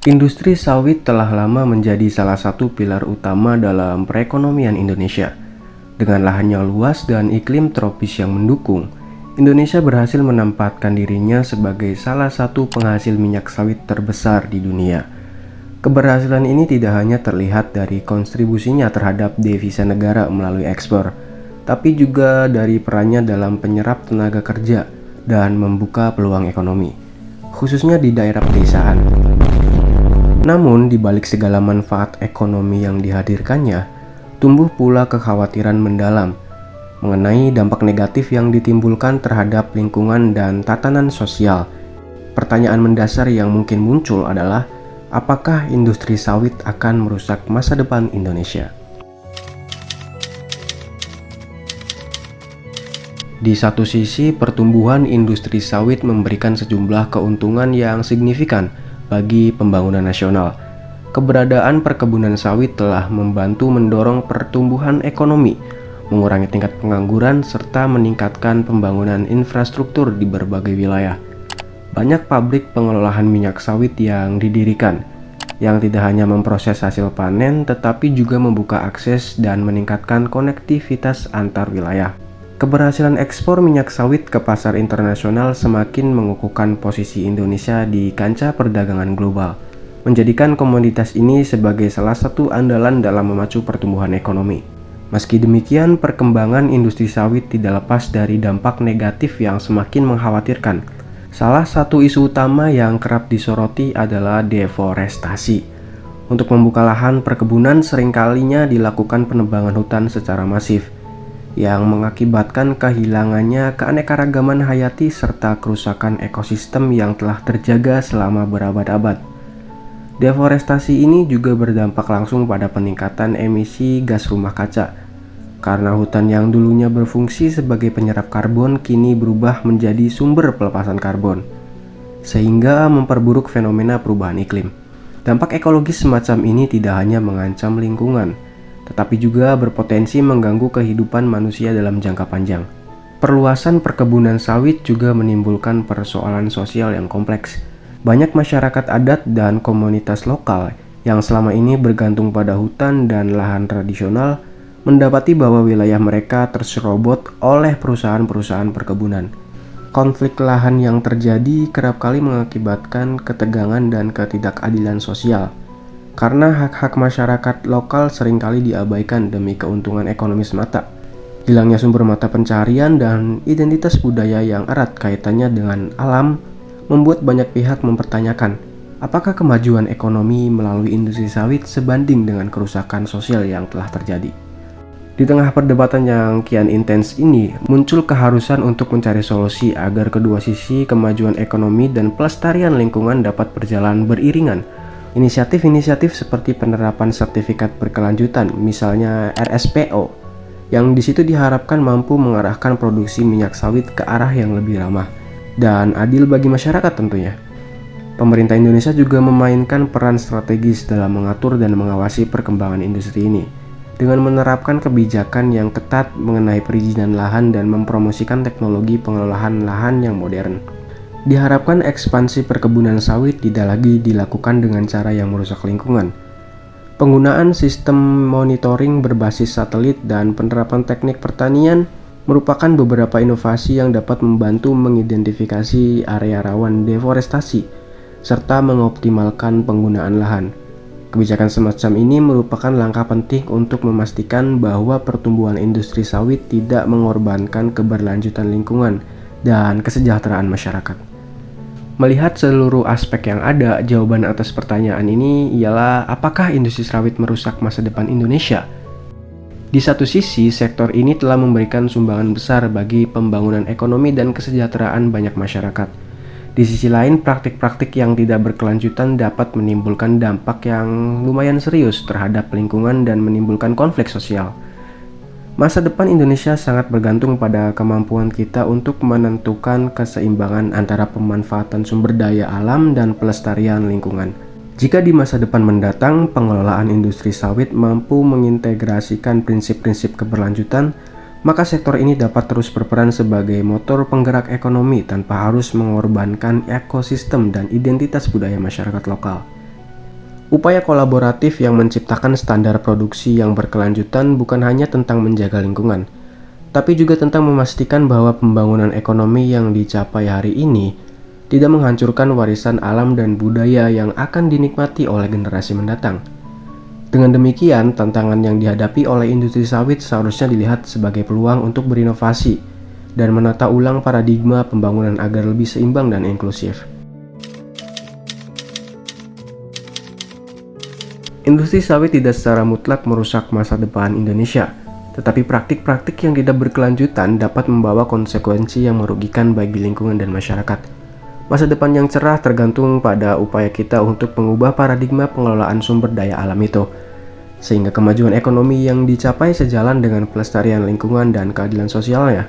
Industri sawit telah lama menjadi salah satu pilar utama dalam perekonomian Indonesia. Dengan lahan yang luas dan iklim tropis yang mendukung, Indonesia berhasil menempatkan dirinya sebagai salah satu penghasil minyak sawit terbesar di dunia. Keberhasilan ini tidak hanya terlihat dari kontribusinya terhadap devisa negara melalui ekspor, tapi juga dari perannya dalam penyerap tenaga kerja dan membuka peluang ekonomi, khususnya di daerah pedesaan. Namun, di balik segala manfaat ekonomi yang dihadirkannya, tumbuh pula kekhawatiran mendalam mengenai dampak negatif yang ditimbulkan terhadap lingkungan dan tatanan sosial. Pertanyaan mendasar yang mungkin muncul adalah, apakah industri sawit akan merusak masa depan Indonesia? Di satu sisi, pertumbuhan industri sawit memberikan sejumlah keuntungan yang signifikan bagi pembangunan nasional. Keberadaan perkebunan sawit telah membantu mendorong pertumbuhan ekonomi, mengurangi tingkat pengangguran, serta meningkatkan pembangunan infrastruktur di berbagai wilayah. Banyak pabrik pengolahan minyak sawit yang didirikan, yang tidak hanya memproses hasil panen, tetapi juga membuka akses dan meningkatkan konektivitas antar wilayah. Keberhasilan ekspor minyak sawit ke pasar internasional semakin mengukuhkan posisi Indonesia di kancah perdagangan global, menjadikan komoditas ini sebagai salah satu andalan dalam memacu pertumbuhan ekonomi. Meski demikian, perkembangan industri sawit tidak lepas dari dampak negatif yang semakin mengkhawatirkan. Salah satu isu utama yang kerap disoroti adalah deforestasi. Untuk membuka lahan perkebunan seringkalinya dilakukan penebangan hutan secara masif, yang mengakibatkan kehilangannya keanekaragaman hayati serta kerusakan ekosistem yang telah terjaga selama berabad-abad. Deforestasi ini juga berdampak langsung pada peningkatan emisi gas rumah kaca, karena hutan yang dulunya berfungsi sebagai penyerap karbon kini berubah menjadi sumber pelepasan karbon, sehingga memperburuk fenomena perubahan iklim. Dampak ekologis semacam ini tidak hanya mengancam lingkungan, tetapi juga berpotensi mengganggu kehidupan manusia dalam jangka panjang. Perluasan perkebunan sawit juga menimbulkan persoalan sosial yang kompleks. Banyak masyarakat adat dan komunitas lokal yang selama ini bergantung pada hutan dan lahan tradisional mendapati bahwa wilayah mereka terserobot oleh perusahaan-perusahaan perkebunan. Konflik lahan yang terjadi kerap kali mengakibatkan ketegangan dan ketidakadilan sosial, karena hak-hak masyarakat lokal seringkali diabaikan demi keuntungan ekonomi semata. Hilangnya sumber mata pencarian dan identitas budaya yang erat kaitannya dengan alam membuat banyak pihak mempertanyakan, apakah kemajuan ekonomi melalui industri sawit sebanding dengan kerusakan sosial yang telah terjadi. Di tengah perdebatan yang kian intens ini, muncul keharusan untuk mencari solusi agar kedua sisi kemajuan ekonomi dan pelestarian lingkungan dapat berjalan beriringan. Inisiatif-inisiatif seperti penerapan sertifikat berkelanjutan, misalnya RSPO, yang di situ diharapkan mampu mengarahkan produksi minyak sawit ke arah yang lebih ramah dan adil bagi masyarakat tentunya. Pemerintah Indonesia juga memainkan peran strategis dalam mengatur dan mengawasi perkembangan industri ini, dengan menerapkan kebijakan yang ketat mengenai perizinan lahan dan mempromosikan teknologi pengelolaan lahan yang modern. Diharapkan ekspansi perkebunan sawit tidak lagi dilakukan dengan cara yang merusak lingkungan. Penggunaan sistem monitoring berbasis satelit dan penerapan teknik pertanian merupakan beberapa inovasi yang dapat membantu mengidentifikasi area rawan deforestasi serta mengoptimalkan penggunaan lahan. Kebijakan semacam ini merupakan langkah penting untuk memastikan bahwa pertumbuhan industri sawit tidak mengorbankan keberlanjutan lingkungan dan kesejahteraan masyarakat. Melihat seluruh aspek yang ada, jawaban atas pertanyaan ini ialah apakah industri sawit merusak masa depan Indonesia? Di satu sisi, sektor ini telah memberikan sumbangan besar bagi pembangunan ekonomi dan kesejahteraan banyak masyarakat. Di sisi lain, praktik-praktik yang tidak berkelanjutan dapat menimbulkan dampak yang lumayan serius terhadap lingkungan dan menimbulkan konflik sosial. Masa depan Indonesia sangat bergantung pada kemampuan kita untuk menentukan keseimbangan antara pemanfaatan sumber daya alam dan pelestarian lingkungan. Jika di masa depan mendatang, pengelolaan industri sawit mampu mengintegrasikan prinsip-prinsip keberlanjutan, maka sektor ini dapat terus berperan sebagai motor penggerak ekonomi tanpa harus mengorbankan ekosistem dan identitas budaya masyarakat lokal. Upaya kolaboratif yang menciptakan standar produksi yang berkelanjutan bukan hanya tentang menjaga lingkungan, tapi juga tentang memastikan bahwa pembangunan ekonomi yang dicapai hari ini tidak menghancurkan warisan alam dan budaya yang akan dinikmati oleh generasi mendatang. Dengan demikian, tantangan yang dihadapi oleh industri sawit seharusnya dilihat sebagai peluang untuk berinovasi dan menata ulang paradigma pembangunan agar lebih seimbang dan inklusif. Industri sawit tidak secara mutlak merusak masa depan Indonesia, tetapi praktik-praktik yang tidak berkelanjutan dapat membawa konsekuensi yang merugikan bagi lingkungan dan masyarakat. Masa depan yang cerah tergantung pada upaya kita untuk mengubah paradigma pengelolaan sumber daya alam itu, sehingga kemajuan ekonomi yang dicapai sejalan dengan pelestarian lingkungan dan keadilan sosialnya.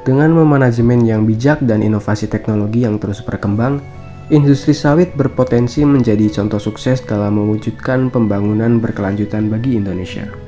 Dengan memanajemen yang bijak dan inovasi teknologi yang terus berkembang, industri sawit berpotensi menjadi contoh sukses dalam mewujudkan pembangunan berkelanjutan bagi Indonesia.